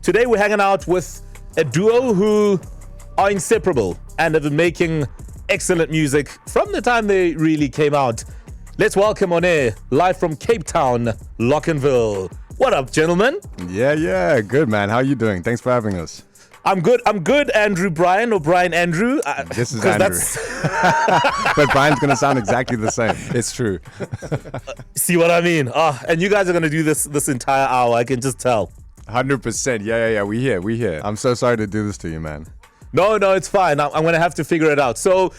Today we're hanging out with a duo who are inseparable and have been making excellent music from the time they really came out. Let's welcome on air, live from Cape Town, Locnville. What up, gentlemen? Yeah, good, man. How you doing? Thanks for having us. I'm good, Andrew Brian, or Brian Andrew. This is Andrew. But Brian's going to sound exactly the same. It's true. See what I mean? And you guys are going to do this entire hour, I can just tell. 100%. Yeah. We here. I'm so sorry to do this to you, man. No, it's fine. I'm going to have to figure it out. So,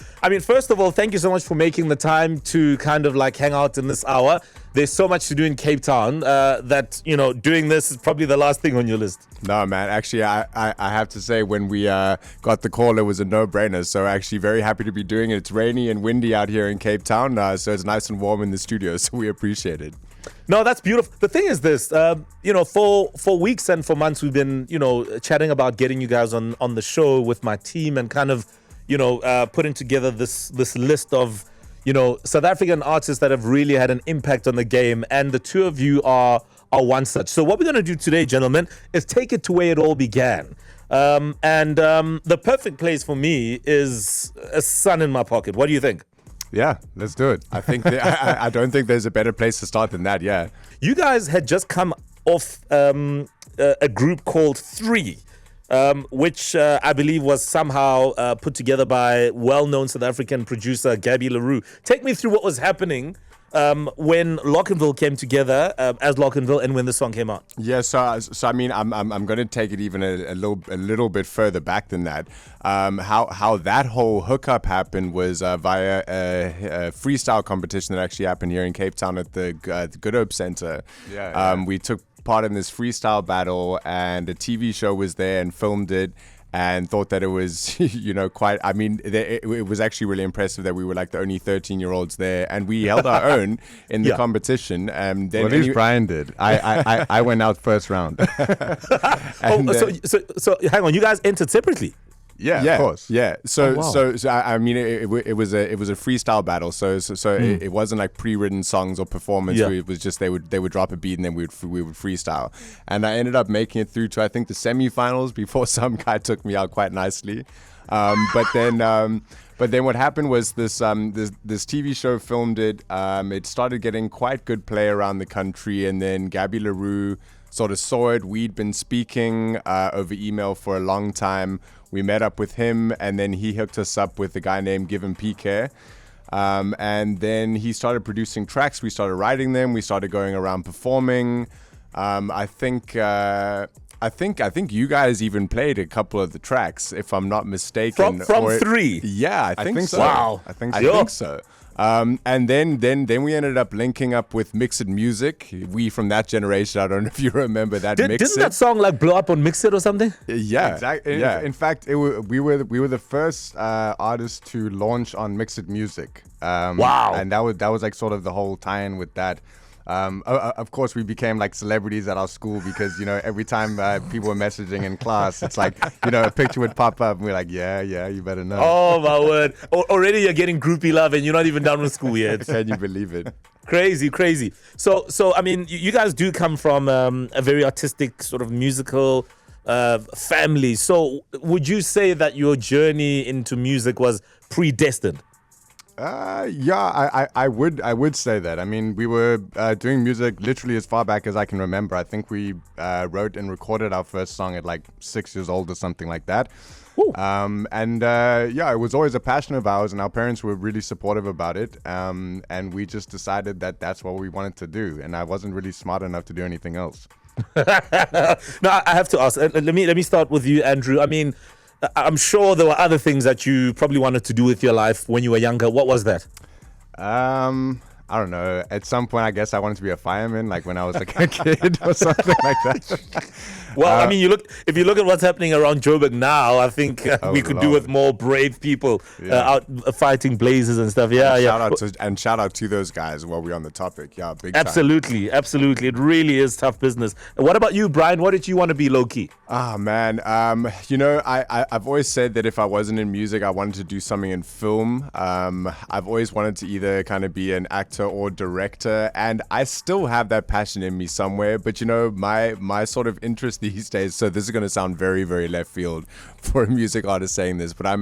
first of all, thank you so much for making the time to kind of like hang out in this hour. There's so much to do in Cape Town that, doing this is probably the last thing on your list. No, man. Actually, I have to say when we got the call, it was a no-brainer. So actually very happy to be doing it. It's rainy and windy out here in Cape Town, so it's nice and warm in the studio. So we appreciate it. No, that's beautiful. The thing is this, for weeks and for months, we've been, chatting about getting you guys on the show with my team and kind of, putting together this list of, South African artists that have really had an impact on the game. And the two of you are one such. So what we're going to do today, gentlemen, is take it to where it all began. The perfect place for me is a sun in my pocket. What do you think? Yeah, let's do it. I think I don't think there's a better place to start than that. Yeah. You guys had just come off a group called Three, which I believe was somehow put together by well-known South African producer Gabby LaRue. Take me through what was happening when Locnville came together as Locnville and when the song came out. Yeah, so I'm going to take it even a little bit further back than that. How that whole hookup happened was via a freestyle competition that actually happened here in Cape Town at the Good Hope Center. Yeah. We took part in this freestyle battle, and a TV show was there and filmed it. And thought that it was, it was actually really impressive that we were like the only 13-year-olds there, and we held our own in the competition. Then at least Brian did. I went out first round. So hang on, you guys entered separately? Yeah, of course. Yeah. So, wow. so it was a freestyle battle. So it wasn't like pre-written songs or performance. Yeah. It was just they would drop a beat and then we would freestyle. And I ended up making it through to I think the semifinals before some guy took me out quite nicely. But then what happened was this TV show filmed it. It started getting quite good play around the country, and then Gabby LaRue sort of saw it. We'd been speaking over email for a long time. We met up with him, and then he hooked us up with a guy named Given PK. And then he started producing tracks. We started writing them. We started going around performing. I think you guys even played a couple of the tracks, if I'm not mistaken. From Three? Yeah, I think so. Wow. I think so. And then we ended up linking up with Mixed Music. We from that generation, I don't know if you remember that. Didn't that song like blow up on Mixed or something? Yeah, exactly. Yeah. In fact, we were the first artists to launch on Mixed Music. Wow. And that was like sort of the whole tie-in with that. Of course, we became like celebrities at our school because, every time people were messaging in class, it's like, a picture would pop up and we're like, yeah, you better know. Oh, my word. Already you're getting groupie love and you're not even done with school yet. Can you believe it? Crazy. So you guys do come from a very artistic sort of musical family. So would you say that your journey into music was predestined? Yeah, I would say that. We were doing music literally as far back as I can remember. I think we wrote and recorded our first song at like 6 years old or something like that. It was always a passion of ours, and our parents were really supportive about it. And we just decided that that's what we wanted to do. And I wasn't really smart enough to do anything else. Now, I have to ask. Let me start with you, Andrew. I'm sure there were other things that you probably wanted to do with your life when you were younger. What was that? I don't know. At some point, I guess I wanted to be a fireman, like when I was like a kid or something like that. Well, if you look at what's happening around Joburg now, I think we could do with more brave people out fighting blazes and stuff. Yeah. Shout out to those guys while we're on the topic. Yeah, big time. Absolutely. It really is tough business. What about you, Brian? What did you want to be low-key? Man. I've always said that if I wasn't in music, I wanted to do something in film. I've always wanted to either kind of be an actor actor or director, and I still have that passion in me somewhere. But my sort of interest these days. So this is going to sound very, very left field for a music artist saying this, but I'm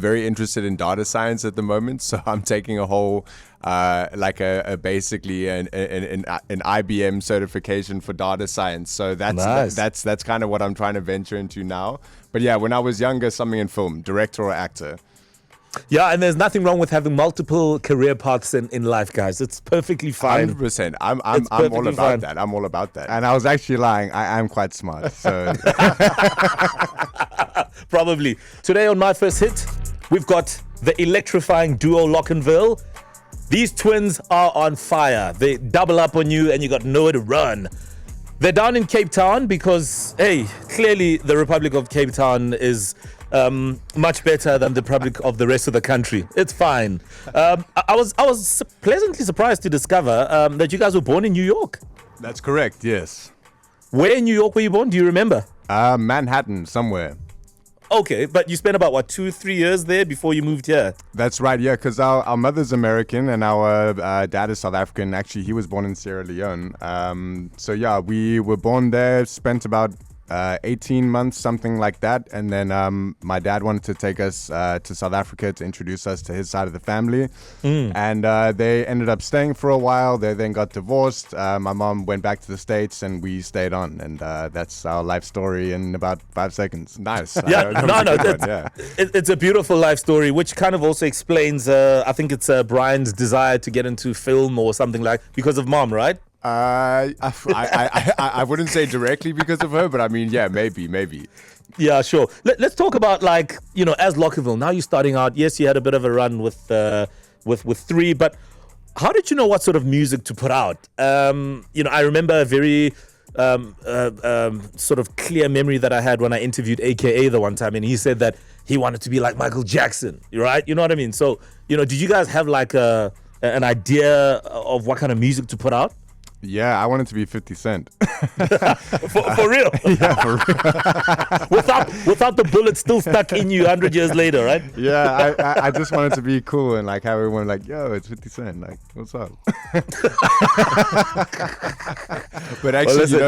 very interested in data science at the moment. So I'm taking a whole basically an IBM certification for data science. So that's kind of what I'm trying to venture into now. But yeah, when I was younger, something in film, director or actor. Yeah, and there's nothing wrong with having multiple career paths in life, guys. It's perfectly fine. 100%. I'm all about fine. that. I'm all about that. And I was actually lying. I am quite smart. So Probably. Today on My First Hit, we've got the electrifying duo Locnville. These twins are on fire. They double up on you and you got nowhere to run. They're down in Cape Town because, hey, clearly the Republic of Cape Town is much better than the Republic of the rest of the country. It's fine. I was pleasantly surprised to discover that you guys were born in New York. that's correct. Yes. Where in New York were you born? Do you remember? Manhattan, somewhere. Okay, but you spent about, 2-3 years there before you moved here? That's right, yeah, because our mother's American and our dad is South African. Actually, he was born in Sierra Leone. So yeah, we were born there, spent about 18 months, something like that. And then my dad wanted to take us to South Africa to introduce us to his side of the family. And they ended up staying for a while. They then got divorced. My mom went back to the States and we stayed on. And that's our life story in about 5 seconds. Nice. Yeah, it's a beautiful life story, which kind of also explains, I think it's Brian's desire to get into film or something because of mom, right? I wouldn't say directly because of her, but I mean, yeah, maybe. Yeah, sure. Let's talk about as Locnville. Now you're starting out. Yes, you had a bit of a run with 3, but how did you know what sort of music to put out? I remember a very sort of clear memory that I had when I interviewed AKA the one time, and he said that he wanted to be like Michael Jackson, right? You know what I mean? So, did you guys have an idea of what kind of music to put out? Yeah, I wanted to be 50 Cent. for real? Yeah, for real. without the bullet still stuck in you 100 years later, right? Yeah, I just wanted to be cool and have everyone yo, it's 50 Cent. What's up? But actually,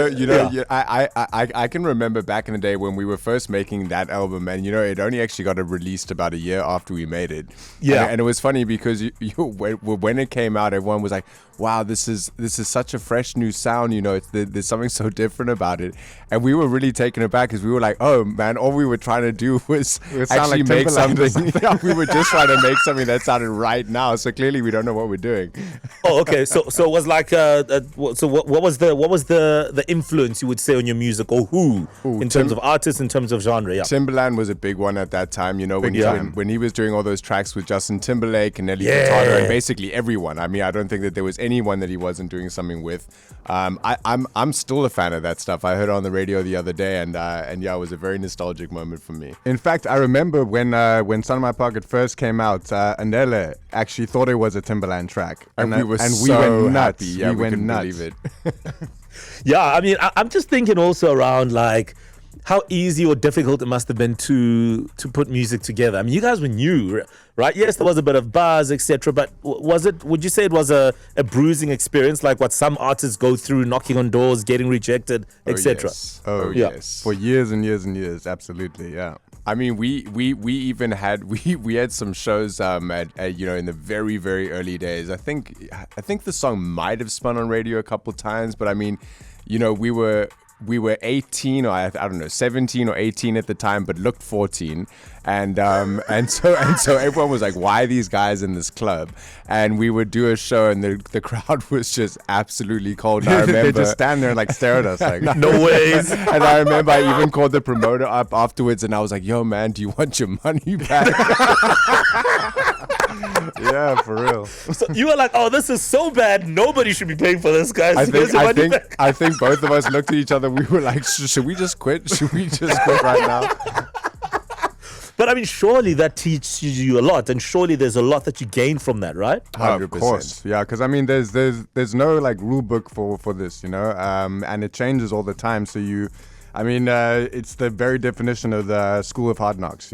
I can remember back in the day when we were first making that album, and it only actually got released about a year after we made it. Yeah, and it was funny because when it came out, everyone was like, "Wow, this is such a fresh new sound." There's something so different about it, and we were really taken aback because we were like, "Oh man, all we were trying to do was actually make something." Yeah, we were just trying to make something that sounded right now. So clearly, we don't know what we're doing. Oh, okay. So it was what was the influence you would say on your music, or who in terms of artists, in terms of genre? Yeah, Timbaland was a big one at that time. When he was doing all those tracks with Justin Timberlake and Nelly Yeah. Furtado and basically everyone. I mean, I don't think that there was anyone that he wasn't doing something with. I'm still a fan of that stuff. I heard it on the radio the other day, and yeah, it was a very nostalgic moment for me. In fact, I remember when Son of My Pocket first came out, Andele actually thought it was a Timbaland track, And we were we so went nuts. happy. Yeah, we went couldn't nuts. believe it. Yeah. I mean, I'm just thinking also around how easy or difficult it must have been to put music together. I mean, you guys were new, right? Yes, there was a bit of buzz, etc. But would you say it was a bruising experience, like what some artists go through, knocking on doors, getting rejected, etc.? Yes. Oh, Yeah. yes. For years and years and years, absolutely, yeah. I mean, we even had we had some shows at in the very, very early days. I think the song might have spun on radio a couple times, but I mean, we were 18 or I don't know, 17 or 18 at the time, but looked 14. And so everyone was like, why are these guys in this club? And we would do a show and the crowd was just absolutely cold. And I remember They just stand there and stare at us No ways. and I remember I even called the promoter up afterwards and I was like, yo man, do you want your money back? Yeah, for real. So you were like, oh, this is so bad. Nobody should be paying for this, guys. I think both of us looked at each other. We were like, should we just quit? Should we just quit right now? But I mean, surely that teaches you a lot, and surely there's a lot that you gain from that, right? 100%. Of course, yeah. Because I mean, there's no rule book for this, and it changes all the time. So it's the very definition of the school of hard knocks,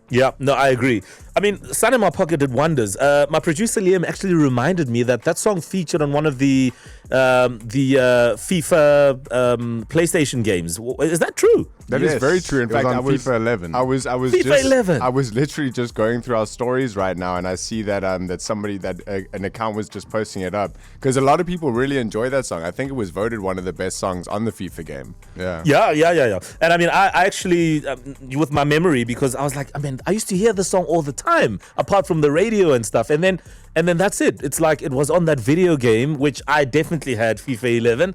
Yeah, no, I agree. I mean, Sun in My Pocket did wonders. My producer Liam actually reminded me that song featured on one of the FIFA PlayStation games. Is that true? That is very true. In it was fact, on FIFA 11. I was FIFA just 11. I was literally just going through our stories right now, and I see that that somebody an account was just posting it up because a lot of people really enjoy that song. I think it was voted one of the best songs on the FIFA game. Yeah. And I mean, I actually, with my memory, because I was like, I mean, I used to hear the song all the time, apart from the radio and stuff, and then that's it. It's like it was on that video game, which I definitely had, FIFA 11.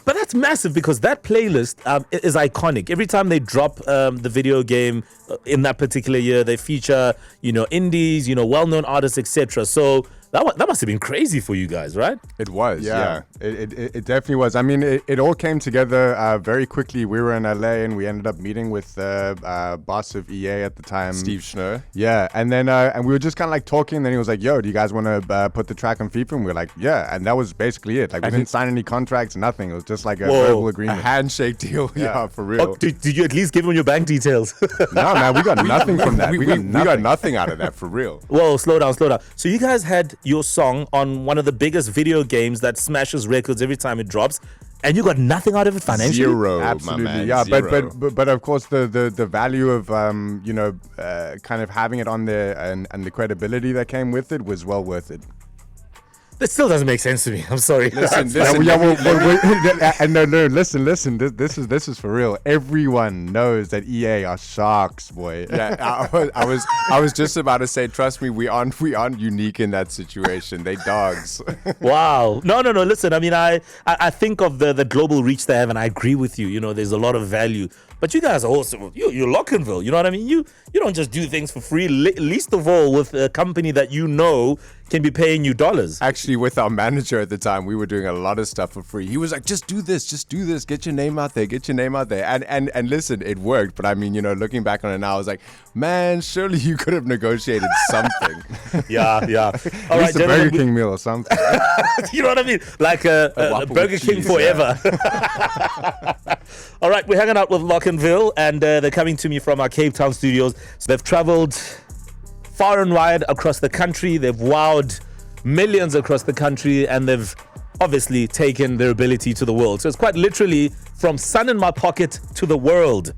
But that's massive because that playlist is iconic. Every time they drop the video game in that particular year, they feature, indies, well-known artists, etc. So that must have been crazy for you guys, right? It was, yeah. It definitely was. I mean, it all came together very quickly. We were in LA and we ended up meeting with the boss of EA at the time, Steve Schnurr. Yeah, and then and we were just kind of like talking. And then he was like, "Yo, do you guys want to put the track on FIFA?" And we were like, "Yeah." And that was basically it. Like we didn't sign any contracts, nothing. It was just like a verbal A agreement, handshake deal. Yeah, for real. Oh, did you at least give them your bank details? No, man, we got nothing from that. We got nothing out of that, for real. Whoa, slow down. So you guys had your song on one of the biggest video games that smashes records every time it drops, and you got nothing out of it financially? Zero, Absolutely, my man. yeah. Zero. But of course the value of kind of having it on there and the credibility that came with it was well worth it. That still doesn't make sense to me. I'm sorry. Listen. Listen. This is for real. Everyone knows that EA are sharks, boy. Yeah, I was just about to say, trust me, we aren't unique in that situation. They dogs. Wow. No. Listen, I mean, I think of the global reach they have, and I agree with you. There's a lot of value. But you guys are also, you're Locnville. You know what I mean? You don't just do things for free, least of all with a company that can be paying you dollars. Actually, with our manager at the time, we were doing a lot of stuff for free. He was like, just do this, get your name out there. And listen, it worked. But I mean, looking back on it now, I was like, man, surely you could have negotiated something. Yeah. All right, a Burger King meal or something. You know what I mean? Like a Burger King forever. Yeah. All right, we're hanging out with Locnville, and they're coming to me from our Cape Town studios. So they've traveled far and wide across the country. They've wowed millions across the country, and they've obviously taken their ability to the world. So it's quite literally from Sun in My Pocket to the world.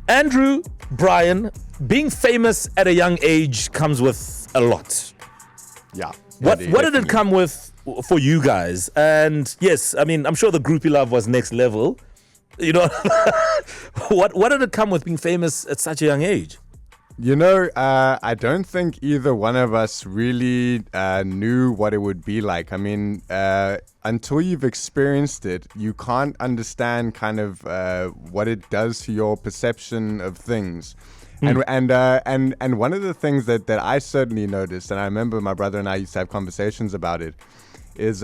Andrew, Brian, being famous at a young age comes with a lot. Yeah. What did it come with for you guys? And yes, I mean, I'm sure the groupie love was next level. What did it come with being famous at such a young age? I don't think either one of us really knew what it would be like. I mean, until you've experienced it, you can't understand kind of what it does to your perception of things. And one of the things that I certainly noticed, and I remember my brother and I used to have conversations about it, is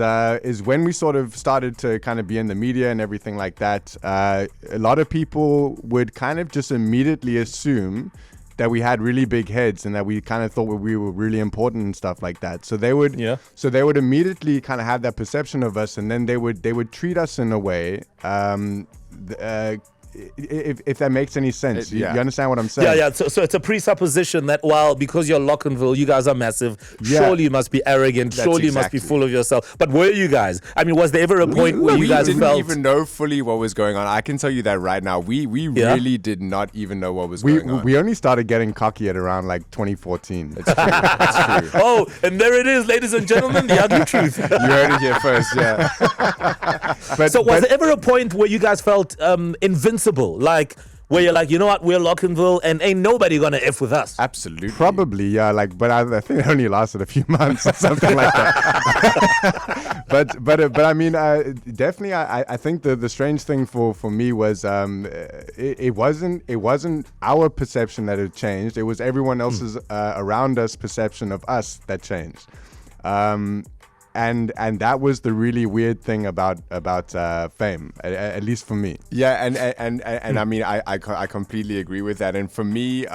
when we sort of started to kind of be in the media and everything like that, a lot of people would kind of just immediately assume that we had really big heads and that we kind of thought we were really important and stuff like that. So they would immediately kind of have that perception of us, and then they would treat us in a way if that makes any sense. You understand what I'm saying? Yeah. So it's a presupposition that, because you're Locnville, you guys are massive. Surely you must be arrogant. Surely you must be full of yourself. But were you guys? I mean, was there ever a point where you guys didn't felt... even know fully what was going on? I can tell you that right now. We really did not even know what was going on. We only started getting cocky at around like 2014. It's true. It's true. Oh, and there it is, ladies and gentlemen, the ugly truth. You heard it here first, yeah. Was there ever a point where you guys felt invincible? Like, where you're like, you know what, we're Locnville and ain't nobody gonna F with us. Absolutely. Probably, yeah. But I think it only lasted a few months or something like that. but I mean, definitely, I think the strange thing for me was it wasn't our perception that had changed. It was everyone else's around us perception of us that changed. And that was the really weird thing about fame, at least for me. Yeah, and I mean, I completely agree with that. And for me,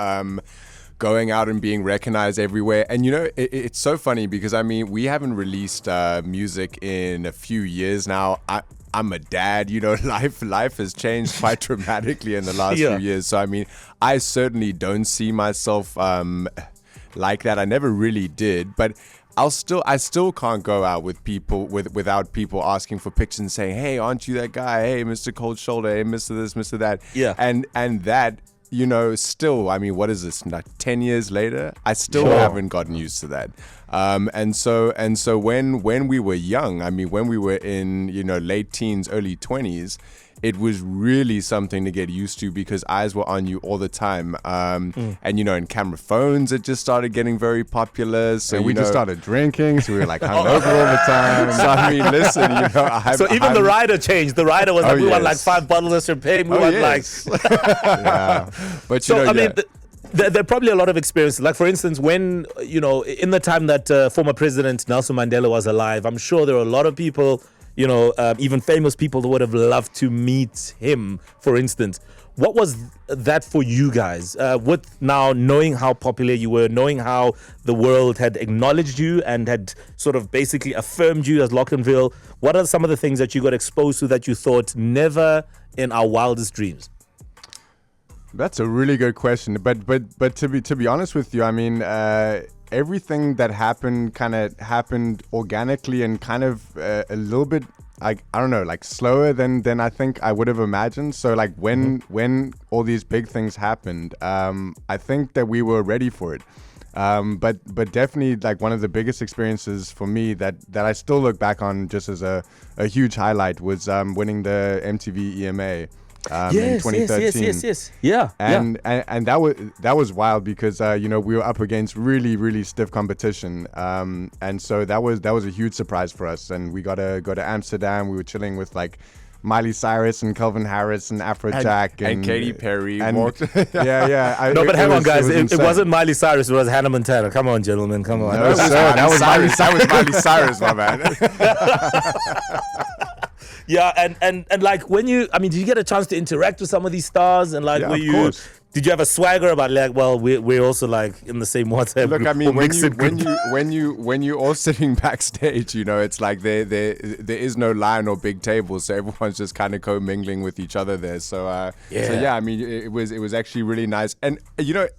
going out and being recognized everywhere, and it's so funny because I mean, we haven't released music in a few years now. I'm a dad, life has changed quite dramatically in the last few years. So I mean, I certainly don't see myself like that. I never really did, but I still can't go out with people without people asking for pictures and saying, "Hey, aren't you that guy? Hey, Mr. Cold Shoulder. Hey, Mr. This, Mr. That." Yeah. And that, still, I mean, what is this? Like 10 years later, I still Sure. haven't gotten used to that. And so when we were young, I mean, when we were in late teens, early 20s. It was really something to get used to because eyes were on you all the time. And, in camera phones, it just started getting very popular. So we just started drinking, so we were like hungover all the time. So, I mean, listen, So even the rider changed. The rider was like, we want like yes. 5 bottles of champagne. We want yes. Yeah. But, So, I mean, there are probably a lot of experiences. Like, for instance, when, in the time that former President Nelson Mandela was alive, I'm sure there were a lot of people, even famous people that would have loved to meet him, for instance. What was that for you guys? With now knowing how popular you were, knowing how the world had acknowledged you and had sort of basically affirmed you as Locnville, what are some of the things that you got exposed to that you thought never in our wildest dreams? That's a really good question. But to be honest with you, I mean, everything that happened kind of happened organically and kind of a little bit, like, I don't know, like slower than I think I would have imagined. So like when all these big things happened, I think that we were ready for it. But definitely, like, one of the biggest experiences for me that I still look back on just as a huge highlight was winning the MTV EMA. In 2013. Yes. Yeah. And that was wild because we were up against really stiff competition, and so that was a huge surprise for us. And we got to go to Amsterdam. We were chilling with like Miley Cyrus and Calvin Harris and Afrojack and Katy Perry and, walked. yeah. No, but hang on, guys. It insane. wasn't Miley Cyrus. It was Hannah Montana. Come on, gentlemen. Come on. No, sir, that was Miley Cyrus. That was Miley Cyrus, my man. Yeah, and like when did you get a chance to interact with some of these stars and like Yeah, were of you? course. Did you have a swagger about like, well, we're also like in the same WhatsApp Look, group? I mean, or when mixed group? when you all sitting backstage, it's like there is no line or big table, so everyone's just kind of commingling with each other there. So I mean, it was actually really nice, and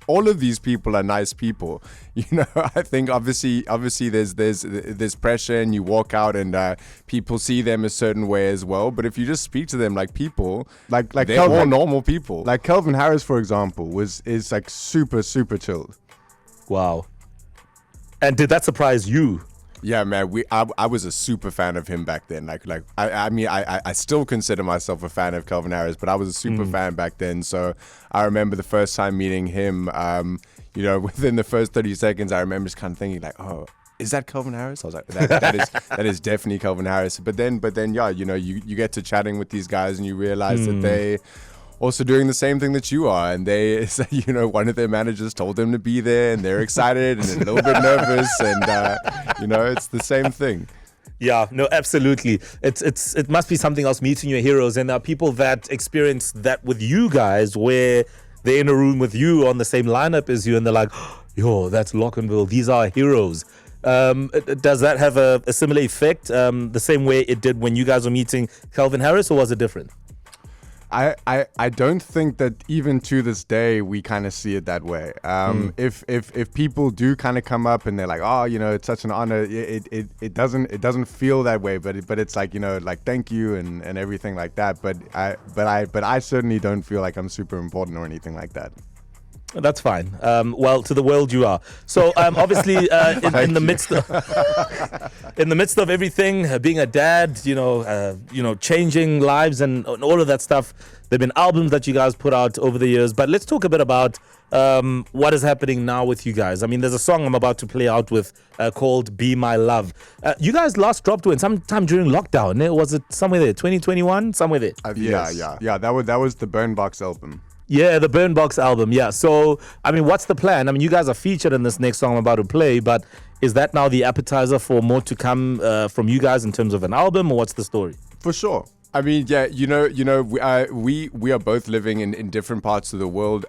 all of these people are nice people. I think obviously there's pressure, and you walk out and people see them a certain way as well. But if you just speak to them like people, like they're all normal people. Like Calvin Harris, for example, is like super chilled. Wow. And did that surprise you? Yeah, man. I was a super fan of him back then. I still consider myself a fan of Calvin Harris, but I was a super fan back then. So I remember the first time meeting him. Within the first 30 seconds, I remember just kind of thinking like, oh, is that Calvin Harris? I was like, that is definitely Calvin Harris. But then, yeah, you get to chatting with these guys and you realize that they also doing the same thing that you are, and one of their managers told them to be there, and they're excited and a little bit nervous, and it's the same thing. Yeah, no, absolutely. It must be something else meeting your heroes, and there are people that experience that with you guys, where they're in a room with you on the same lineup as you, and they're like, yo, that's Locnville. These are heroes. Does that have a similar effect, the same way it did when you guys were meeting Calvin Harris, or was it different? I don't think that even to this day we kind of see it that way. If people do kind of come up and they're like, oh, it's such an honor, it doesn't feel that way, but it's like, like thank you and everything like that. But I certainly don't feel like I'm super important or anything like that. That's fine. Well, to the world you are. So obviously, in the midst of everything, being a dad, changing lives and all of that stuff. There've been albums that you guys put out over the years, but let's talk a bit about what is happening now with you guys. I mean, there's a song I'm about to play out with called "Be My Love." You guys last dropped one sometime during lockdown. Was it somewhere there, 2021, somewhere there? Yeah. That was the Burn Box album. Yeah, the Burn Box album. Yeah. So, I mean, what's the plan? I mean, you guys are featured in this next song I'm about to play, but is that now the appetizer for more to come from you guys in terms of an album, or what's the story? For sure. I mean, yeah, we are both living in different parts of the world.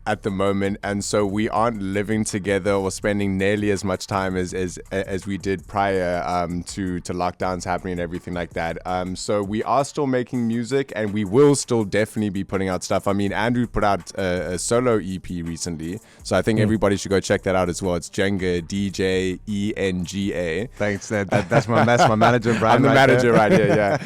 at the moment, and so we aren't living together or spending nearly as much time as we did prior to lockdowns happening and everything like that. So we are still making music, and we will still definitely be putting out stuff. I mean, Andrew put out a solo EP recently, so I think everybody should go check that out as well. It's Jenga, DJENGA. Thanks. That's my manager, Brian. I'm the manager right here, yeah.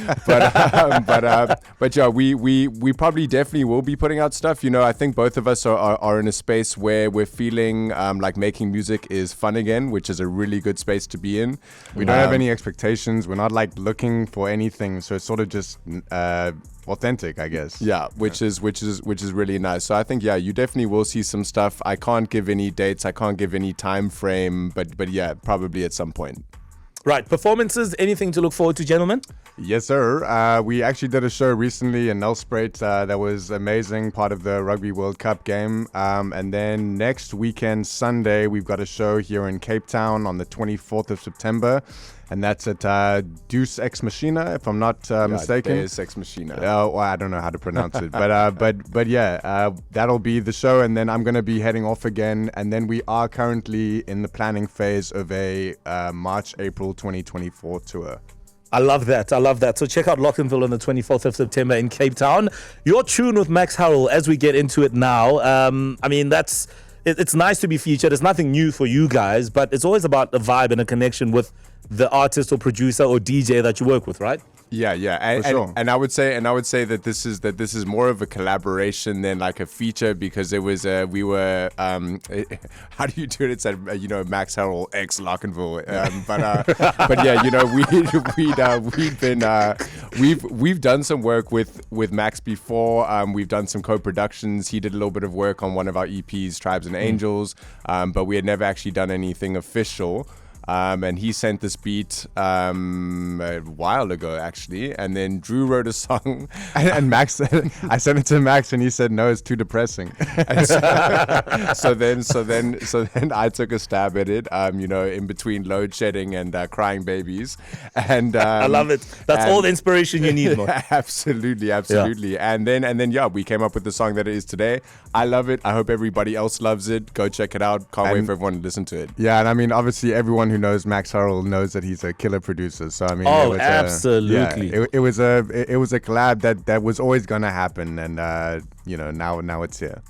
But yeah, we probably definitely will be putting out stuff. You know, I think both of us are in a space where we're feeling like making music is fun again, which is a really good space to be in. We don't have any expectations. We're not like looking for anything, so it's sort of just authentic, I guess. Yeah, which is really nice. So I think, yeah, you definitely will see some stuff. I can't give any dates. I can't give any time frame, but yeah, probably at some point. Right, performances, anything to look forward to, gentlemen? Yes, sir. We actually did a show recently in Nelspruit that was amazing, part of the Rugby World Cup game. And then next weekend, Sunday, we've got a show here in Cape Town on the 24th of September. And that's at Deus Ex Machina, if I'm not mistaken. Deus Ex Machina. Well, I don't know how to pronounce it, but yeah, that'll be the show, and then I'm gonna be heading off again, and then we are currently in the planning phase of a March-April 2024 tour. I love that. So check out Locnville on the 24th of September in Cape Town. Your tune with Max Harrell, as we get into it now. I mean, it's nice to be featured. It's nothing new for you guys, but it's always about a vibe and a connection with the artist or producer or DJ that you work with, right? Yeah, and I would say that this is more of a collaboration than like a feature, because it was we were how do you do it? It's at Max Harrell X Locnville, but yeah, we've done some work with Max before. We've done some co-productions. He did a little bit of work on one of our EPs, Tribes and Angels, but we had never actually done anything official. And he sent this beat a while ago, actually, and then Drew wrote a song, and Max said, I sent it to Max, and he said, no, it's too depressing. So then I took a stab at it, in between load shedding and crying babies, and I love it. That's all the inspiration you need, Mo. Absolutely. Yeah. And then yeah, we came up with the song that it is today. I love it. I hope everybody else loves it. Go check it out. Can't wait for everyone to listen to it. Yeah, and I mean, obviously, everyone who knows Max Harrell knows that he's a killer producer. So I mean, absolutely. It was a collab that was always gonna happen, and now it's here.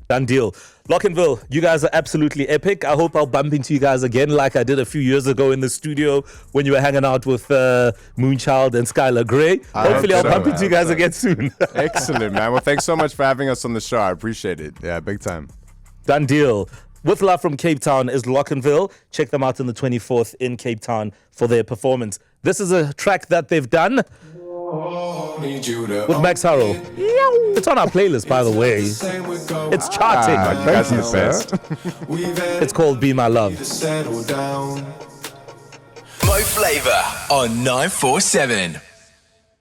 Done deal. Locnville, you guys are absolutely epic. I hope I'll bump into you guys again like I did a few years ago in the studio when you were hanging out with Moonchild and Skylar Gray. Hopefully I'll bump into you guys again soon. Excellent, man. Well, thanks so much for having us on the show. I appreciate it. Yeah, big time. Done deal. With love from Cape Town is Locnville. Check them out on the 24th in Cape Town for their performance. This is a track that they've done with Max Harrell. It's on our playlist, by the way. It's charting. You guys are the best. It's called Be My Love. Mo Flava on 947.